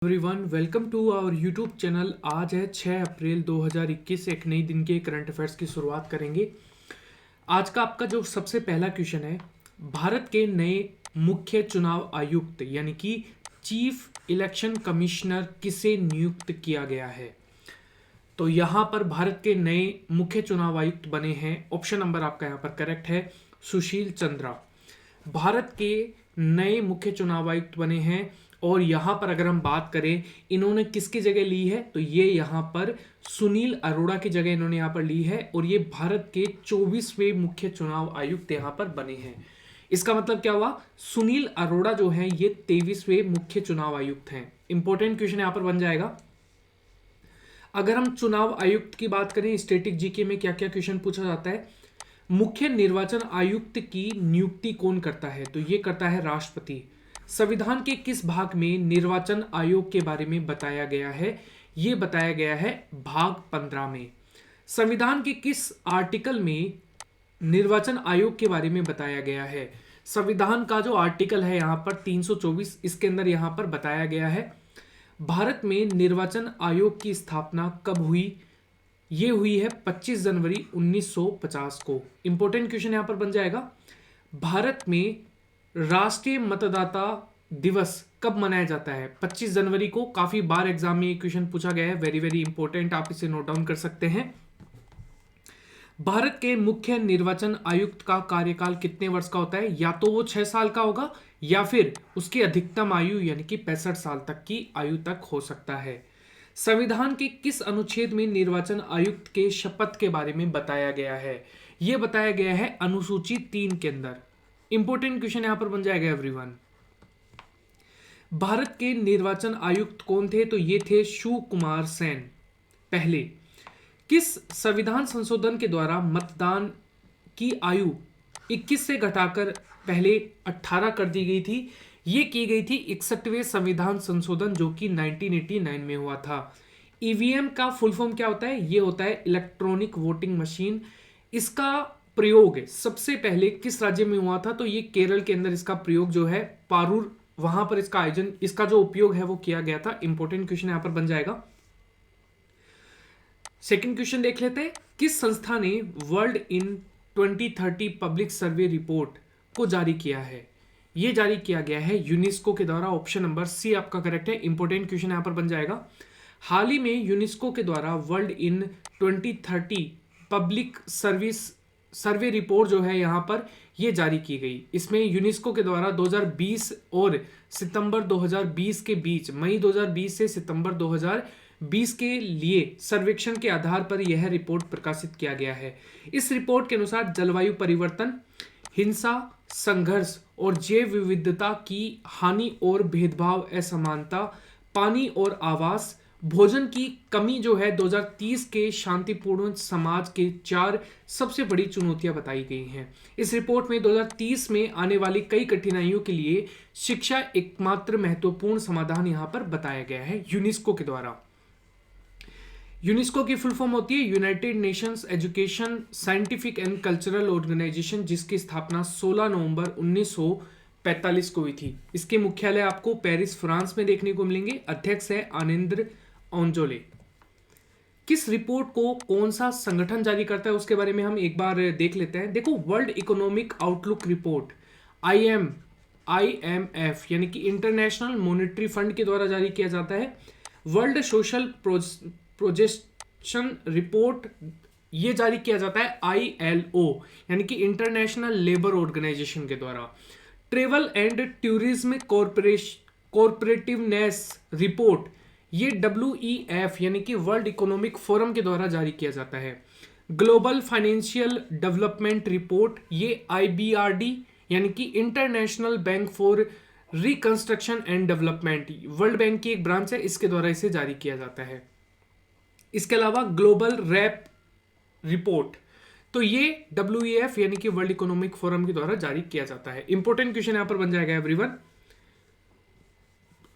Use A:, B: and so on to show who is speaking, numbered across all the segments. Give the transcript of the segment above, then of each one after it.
A: Everyone welcome to our YouTube channel. आज है 6 अप्रैल 2021। एक नई दिन के करंट अफेयर्स की शुरुआत करेंगे। आज का आपका जो सबसे पहला क्वेश्चन है, भारत के नए मुख्य चुनाव आयुक्त यानी कि चीफ इलेक्शन कमिश्नर किसे नियुक्त किया गया है। तो यहाँ पर भारत के नए मुख्य चुनाव आयुक्त बने हैं, ऑप्शन नंबर आपका यहाँ पर करेक्ट है, सुशील चंद्रा। भारत के नए मुख्य चुनाव आयुक्त बने हैं। और यहां पर अगर हम बात करें इन्होंने किसकी जगह ली है, तो ये यहां पर सुनील अरोड़ा की जगह इन्होंने यहां पर ली है। और ये भारत के 24वें मुख्य चुनाव आयुक्त यहां पर बने हैं। इसका मतलब क्या हुआ, सुनील अरोड़ा जो है ये 23वें मुख्य चुनाव आयुक्त हैं। इंपॉर्टेंट क्वेश्चन यहां पर बन जाएगा। अगर हम चुनाव आयुक्त की बात करें, स्टैटिक जीके में क्या क्या क्वेश्चन पूछा जाता है। मुख्य निर्वाचन आयुक्त की नियुक्ति कौन करता है, तो ये करता है राष्ट्रपति। संविधान के किस भाग में निर्वाचन आयोग के बारे में बताया गया है, यह बताया गया है भाग 15 में। संविधान के किस आर्टिकल में निर्वाचन आयोग के बारे में बताया गया है। संविधान का जो आर्टिकल है यहां पर 324, इसके अंदर यहां पर बताया गया है भारत में निर्वाचन आयोग की स्थापना कब हुई। यह हुई है 25 जनवरी 1950 को। इंपॉर्टेंट क्वेश्चन यहां पर बन जाएगा, भारत में राष्ट्रीय मतदाता दिवस कब मनाया जाता है। 25 जनवरी को। काफी बार एग्जाम में ये क्वेश्चन पूछा गया है, वेरी वेरी इंपॉर्टेंट, आप इसे नोट डाउन कर सकते हैं। भारत के मुख्य निर्वाचन आयुक्त का कार्यकाल कितने वर्ष का होता है, या तो वो 6 साल का होगा या फिर उसकी अधिकतम आयु यानी कि 65 साल तक की आयु तक हो सकता है। संविधान के किस अनुच्छेद में निर्वाचन आयुक्त के शपथ के बारे में बताया गया है, यह बताया गया है अनुसूची 3 के अंदर। इंपॉर्टेंट क्वेश्चन यहां पर बन जाएगा एवरीवन। भारत के निर्वाचन आयुक्त कौन थे, तो ये थे शिव कुमार सेन। पहले किस संविधान संशोधन के द्वारा मतदान की आयु 21 से घटाकर पहले 18 कर दी गई थी। ये की गई थी 61वें संविधान संशोधन जो कि 1989 में हुआ था। ईवीएम का फुल फॉर्म क्या होता है, ये होता है इलेक्ट्रॉनिक वोटिंग मशीन। इसका प्रयोग सबसे पहले किस राज्य में हुआ था, तो ये केरल के अंदर इसका प्रयोग जो है पारूर, वहां पर इसका आयोजन, इसका जो उपयोग है वो किया गया था। इंपॉर्टेंट क्वेश्चन यहां पर बन जाएगा। सेकंड क्वेश्चन देख लेते हैं, किस संस्था ने world in 2030 public survey report को जारी किया है। यह जारी किया गया है यूनेस्को के द्वारा। ऑप्शन नंबर सी आपका करेक्ट है। इंपॉर्टेंट क्वेश्चन यहां पर बन जाएगा। हाल ही में यूनेस्को के द्वारा world in 2030 public survey report जो है यहां पर यह जारी की गई। इसमें यूनेस्को के द्वारा 2020 और सितंबर 2020 के बीच, मई 2020 से सितंबर 2020 के लिए सर्वेक्षण के आधार पर यह रिपोर्ट प्रकाशित किया गया है। इस रिपोर्ट के अनुसार जलवायु परिवर्तन, हिंसा, संघर्ष और जैव विविधता की हानि और भेदभाव, असमानता, पानी और आवास, भोजन की कमी जो है 2030 के शांतिपूर्ण समाज के 4 सबसे बड़ी चुनौतियां बताई गई हैं। इस रिपोर्ट में 2030 में आने वाली कई कठिनाइयों के लिए शिक्षा एकमात्र महत्वपूर्ण समाधान यहां पर बताया गया है यूनेस्को के द्वारा। यूनेस्को की फुल फॉर्म होती है United Nations Education, Scientific and Cultural Organization, जिसकी स्थापना 16 नवंबर 1945 को हुई थी। इसके मुख्यालय आपको पेरिस, फ्रांस में देखने को मिलेंगे। अध्यक्ष है आनंद ओंजोले। किस रिपोर्ट को कौन सा संगठन जारी करता है उसके बारे में हम एक बार देख लेते हैं। देखो, world economic outlook report IMF यानी कि इंटरनेशनल मॉनेटरी फंड के द्वारा जारी किया जाता है। वर्ल्ड सोशल प्रोजेक्शन रिपोर्ट ये जारी किया जाता है ILO यानी कि इंटरनेशनल लेबर ऑर्गेनाइजेशन के द्वारा। ट्रेवल एंड टूरिज्म कॉर्पोरेटिवनेस रिपोर्ट ये WEF यानी कि वर्ल्ड इकोनॉमिक फोरम के द्वारा जारी किया जाता है। ग्लोबल फाइनेंशियल डेवलपमेंट रिपोर्ट ये IBRD यानी कि international bank for reconstruction and development, world bank की एक ब्रांच है, इसके द्वारा इसे जारी किया जाता है। इसके अलावा ग्लोबल रैप रिपोर्ट, तो ये WEF यानी कि वर्ल्ड इकोनॉमिक फोरम के द्वारा जारी किया जाता है। इंपॉर्टेंट क्वेश्चन यहां पर बन जाएगा एवरीवन।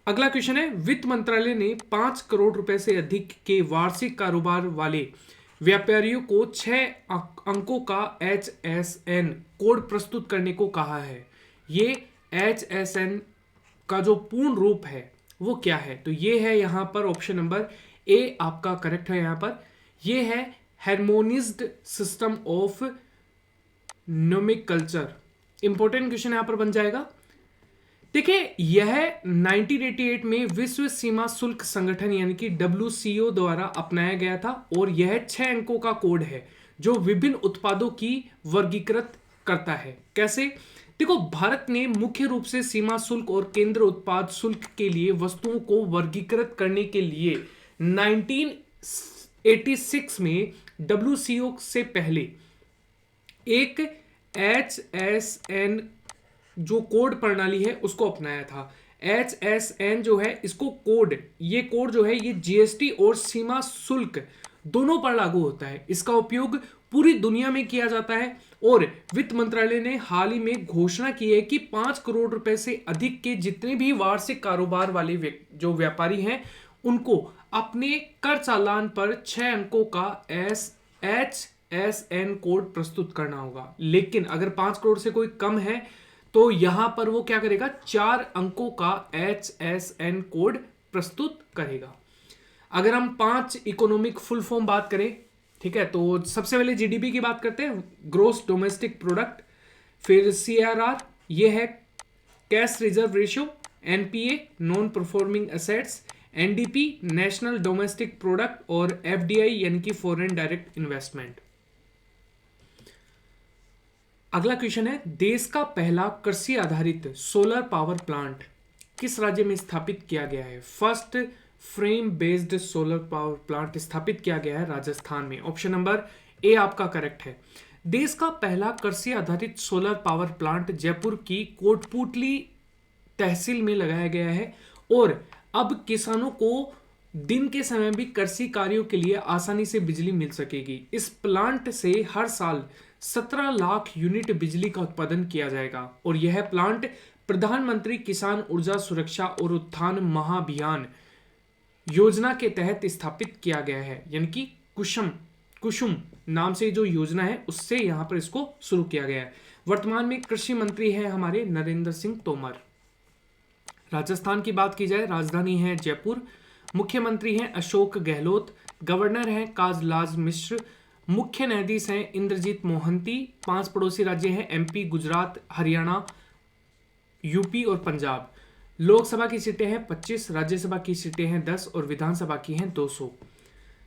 A: अगला क्वेश्चन है, वित्त मंत्रालय ने 5 करोड़ रुपए से अधिक के वार्षिक कारोबार वाले व्यापारियों को 6 अंकों का HSN कोड प्रस्तुत करने को कहा है। ये HSN का जो पूर्ण रूप है वो क्या है? तो ये है यहाँ पर ऑप्शन नंबर ए आपका करेक्ट है। यहाँ पर ये है harmonised system of nomenclature. Important question यहाँ पर बन जाएगा। देखिए, यह 1988 में विश्व सीमा शुल्क संगठन यानी कि WCO द्वारा अपनाया गया था और यह 6 अंकों का कोड है जो विभिन्न उत्पादों की वर्गीकृत करता है। कैसे? देखो, भारत ने मुख्य रूप से सीमा शुल्क और केंद्र उत्पाद शुल्क के लिए वस्तुओं को वर्गीकृत करने के लिए 1986 में WCO से पहले एक HSN जो कोड प्रणाली है उसको अपनाया था। HSN जो है इसको कोड, ये कोड जो है ये GST और सीमा शुल्क दोनों पर लागू होता है। इसका उपयोग पूरी दुनिया में किया जाता है और वित्त मंत्रालय ने हाल ही में घोषणा की है कि 5 करोड़ रुपए से अधिक के जितने भी वार्षिक कारोबार वाले जो व्यापारी हैं उनको अपने कर चालान पर 6 अंकों का HSN कोड प्रस्तुत करना होगा। लेकिन अगर 5 करोड़ से कोई कम है तो यहां पर वो क्या करेगा, 4 अंकों का HSN कोड प्रस्तुत करेगा। अगर हम 5 इकोनॉमिक फुल फॉर्म बात करें, ठीक है, तो सबसे पहले GDP की बात करते हैं, ग्रोस डोमेस्टिक प्रोडक्ट, फिर CRR, ये है cash reserve ratio, NPA non performing assets, NDP national domestic product और FDI यानी कि फॉरेन डायरेक्ट इन्वेस्टमेंट। अगला क्वेश्चन है, देश का पहला कृषि आधारित सोलर पावर प्लांट किस राज्य में स्थापित किया गया है? First frame based solar power plant स्थापित किया गया है राजस्थान में। ऑप्शन नंबर ए आपका करेक्ट है। देश का पहला कृषि आधारित सोलर पावर प्लांट जयपुर की कोटपुतली तहसील में लगाया गया है और अब किसानों को दिन के समय भी कृषि कार्यों के लिए आसानी से बिजली मिल सकेगी। इस प्लांट से हर साल 17 लाख यूनिट बिजली का उत्पादन किया जाएगा और यह प्लांट प्रधानमंत्री किसान ऊर्जा सुरक्षा और उत्थान महाअभियान योजना के तहत स्थापित किया गया है, यानी कि कुसुम नाम से जो योजना है उससे यहां पर इसको शुरू किया गया है। वर्तमान में कृषि मंत्री है हमारे नरेंद्र सिंह तोमर। राजस्थान की बात की जाए, राजधानी है जयपुर, मुख्यमंत्री हैं अशोक गहलोत, गवर्नर हैं काजलाज मिश्र, मुख्य न्यायाधीश हैं इंद्रजीत मोहंती, 5 पड़ोसी राज्य हैं MP, गुजरात, हरियाणा, UP और पंजाब। लोकसभा की सीटें हैं 25, राज्यसभा की सीटें हैं 10 और विधानसभा की हैं 200।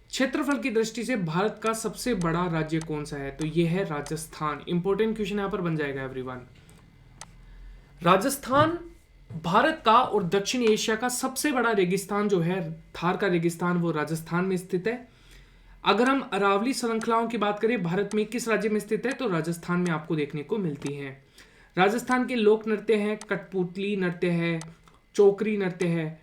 A: क्षेत्रफल की दृष्टि से भारत का सबसे बड़ा राज्य कौन सा है? तो यह है राजस्थान। इंपॉर्टेंट क्वेश्चन यहां पर बन जाएगा एवरीवन। राजस्थान भारत का और दक्षिण एशिया का सबसे बड़ा रेगिस्तान जो है थार का रेगिस्तान वो राजस्थान में स्थित है। अगर हम अरावली श्रृंखलाओं की बात करें भारत में किस राज्य में स्थित है, तो राजस्थान में आपको देखने को मिलती है। राजस्थान के लोक नृत्य हैं कठपुतली नृत्य है, चौकरी नृत्य है,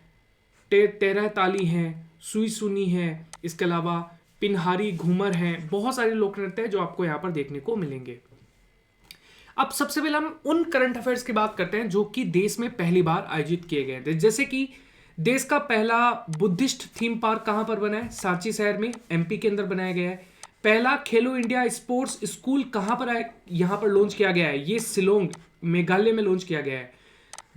A: तेरह ताली है, सुई सुनी है, इसके अलावा पिनहारी घूमर है, बहुत सारे लोक नृत्य हैं जो आपको यहाँ पर देखने को मिलेंगे। अब सबसे पहले हम उन करंट अफेयर्स की बात करते हैं जो कि देश में पहली बार आयोजित किए गए थे। जैसे कि देश का पहला बुद्धिस्ट थीम पार्क कहां पर बना है? सांची शहर में, MP के अंदर बनाया गया है। पहला खेलो इंडिया स्पोर्ट्स स्कूल कहां पर है? यहां पर लॉन्च किया गया है, ये शिलोंग मेघालय में लॉन्च किया गया है।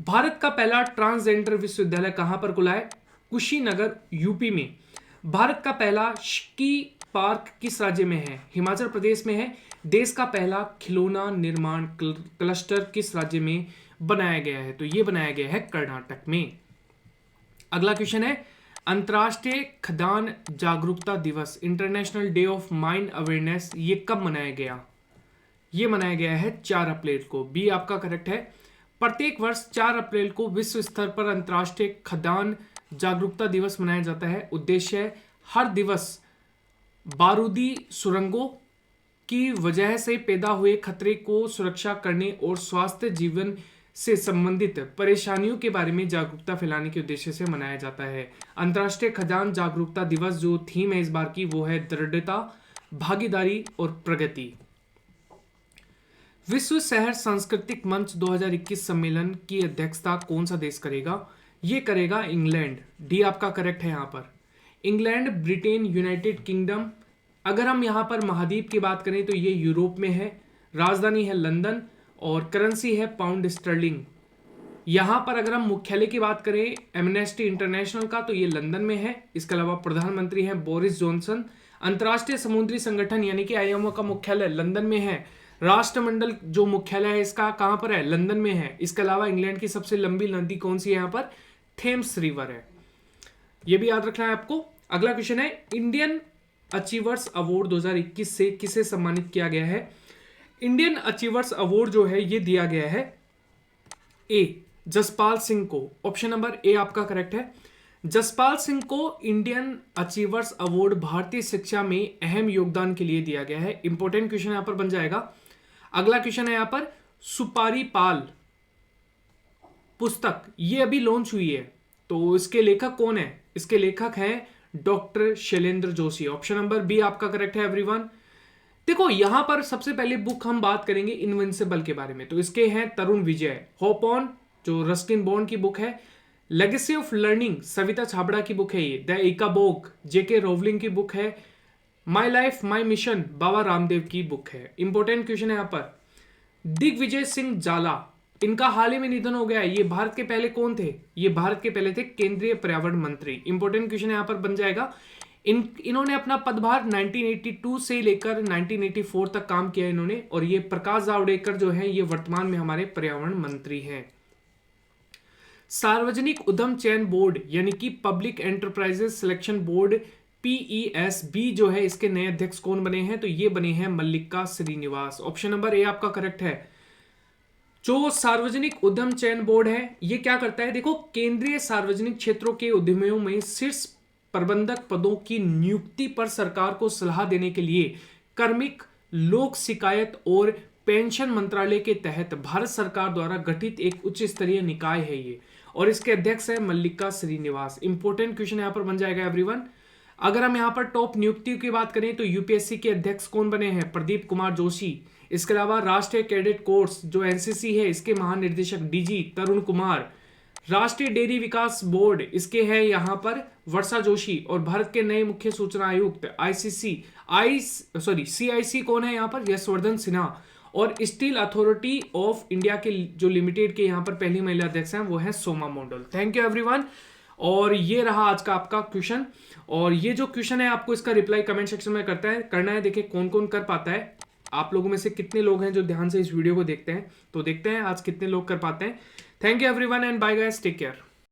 A: भारत का पहला ट्रांसजेंडर विश्वविद्यालय कहां पर खुला है? कुशीनगर UP में। भारत का पहला स्की पार्क किस राज्य में है? हिमाचल प्रदेश में है। देश का पहला खिलौना निर्माण क्लस्टर किस राज्य में बनाया गया है? तो ये बनाया गया है कर्नाटक में। अगला क्वेश्चन है, अंतर्राष्ट्रीय खदान जागरूकता दिवस international day of mine awareness ये कब मनाया गया? ये मनाया गया है 4 अप्रैल को। बी आपका करेक्ट है। प्रत्येक वर्ष 4 अप्रैल को विश्व स्तर पर अंतर्राष्ट्रीय खदान जागरूकता दिवस मनाया जाता है। उद्देश्य है हर दिवस बारूदी सुरंगों की वजह से पैदा हुए खतरे को सुरक्षा करने और स्वास्थ्य जीवन से संबंधित परेशानियों के बारे में जागरूकता फैलाने के उद्देश्य से मनाया जाता है। अंतर्राष्ट्रीय खदान जागरूकता दिवस जो थीम है इस बार की वो है दृढ़ता, भागीदारी और प्रगति। विश्व शहर सांस्कृतिक मंच 2021 सम्मेलन की अध्यक्षता कौन सा देश करेगा? ये करेगा इंग्लैंड। डी आपका करेक्ट है यहाँ पर। England, Britain, United kingdom. अगर हम यहाँ पर महाद्वीप की बात करें तो ये यूरोप में है। राजधानी है लंदन और करेंसी है पाउंड स्टर्लिंग। यहां पर अगर हम मुख्यालय की बात करें एमनेस्टी इंटरनेशनल का, तो ये लंदन में है। इसके अलावा प्रधानमंत्री हैं बोरिस जॉनसन। अंतर्राष्ट्रीय समुद्री संगठन यानी कि आईएमओ का मुख्यालय लंदन में है। राष्ट्रमंडल जो मुख्यालय है इसका कहां पर है? लंदन में है। इसके अलावा इंग्लैंड की सबसे लंबी नदी कौन सी है? यहाँ पर थेम्स रिवर है। यह भी याद रखना है आपको। अगला क्वेश्चन है, इंडियन अचीवर्स अवार्ड 2021 से किसे सम्मानित किया गया है? इंडियन अचीवर्स अवार्ड जो है ये दिया गया है ए जसपाल सिंह को। ऑप्शन नंबर ए आपका करेक्ट है। जसपाल सिंह को इंडियन अचीवर्स अवार्ड भारतीय शिक्षा में अहम योगदान के लिए दिया गया है। इंपॉर्टेंट क्वेश्चन यहां पर बन जाएगा। अगला क्वेश्चन है यहां पर, सुपारी पाल पुस्तक ये अभी लॉन्च हुई है, तो इसके लेखक कौन है? इसके लेखक हैं doctor Shailendra Joshi. Option number B आपका करेक्ट है एवरीवन। देखो यहां पर सबसे पहले बुक हम बात करेंगे इनविंसिबल के बारे में, तो इसके हैं तरुण विजय। होप ऑन जो रस्किन बॉन्ड की बुक है। Legacy of learning Savita Chhabra की बुक है ये। द इकाबोक जेके रोवलिंग की बुक है। My life my mission Baba Ramdev की बुक है। इंपॉर्टेंट क्वेश्चन है यहां पर, दिग्विजय सिंह जाला इनका हाल ही में निधन हो गया है। ये भारत के पहले कौन थे? ये भारत के पहले थे केंद्रीय पर्यावरण मंत्री। इंपॉर्टेंट क्वेश्चन यहां पर बन जाएगा। इन्होंने अपना पदभार 1982 से लेकर 1984 तक काम किया इन्होंने, और ये प्रकाश जावड़ेकर जो है ये वर्तमान में हमारे पर्यावरण मंत्री हैं। सार्वजनिक उद्यम चयन बोर्ड यानी कि public enterprises selection board PESB जो है, इसके नए अध्यक्ष कौन बने हैं? तो ये बने हैं मल्लिका श्रीनिवास। ऑप्शन नंबर ए आपका करेक्ट है। जो सार्वजनिक उद्यम चयन बोर्ड है ये क्या करता है? देखो केंद्रीय सार्वजनिक क्षेत्रों के उद्यमियों में शीर्ष प्रबंधक पदों की नियुक्ति पर सरकार को सलाह देने के लिए कार्मिक, लोक शिकायत और पेंशन मंत्रालय के तहत भारत सरकार द्वारा गठित एक उच्च स्तरीय निकाय है ये, और इसके अध्यक्ष है मल्लिका श्रीनिवास। इंपॉर्टेंट क्वेश्चन यहां पर बन जाएगा एवरीवन। अगर हम यहां पर टॉप नियुक्तियों की बात करें तो यूपीएससी के अध्यक्ष कौन बने हैं? प्रदीप कुमार जोशी। इसके अलावा राष्ट्रीय कैडेट कोर्स जो एनसीसी है इसके महानिर्देशक डीजी तरुण कुमार। राष्ट्रीय डेयरी विकास बोर्ड इसके हैं यहां पर वर्षा जोशी, और भारत के नए मुख्य सूचना आयुक्त CIC कौन है यहां पर? यशवर्धन सिन्हा। और स्टील अथॉरिटी ऑफ इंडिया के जो लिमिटेड के यहां पर पहली महिला अध्यक्ष हैं वो है Soma Mondal. Thank you everyone. और ये रहा आज का आपका क्वेश्चन, और ये जो क्वेश्चन है आपको इसका रिप्लाई कमेंट सेक्शन में करना है। देखिए कौन कौन कर पाता है। आप लोगों में से कितने लोग हैं जो ध्यान से इस वीडियो को देखते हैं, तो देखते हैं आज कितने लोग कर पाते हैं। Thank you everyone and bye guys, take care.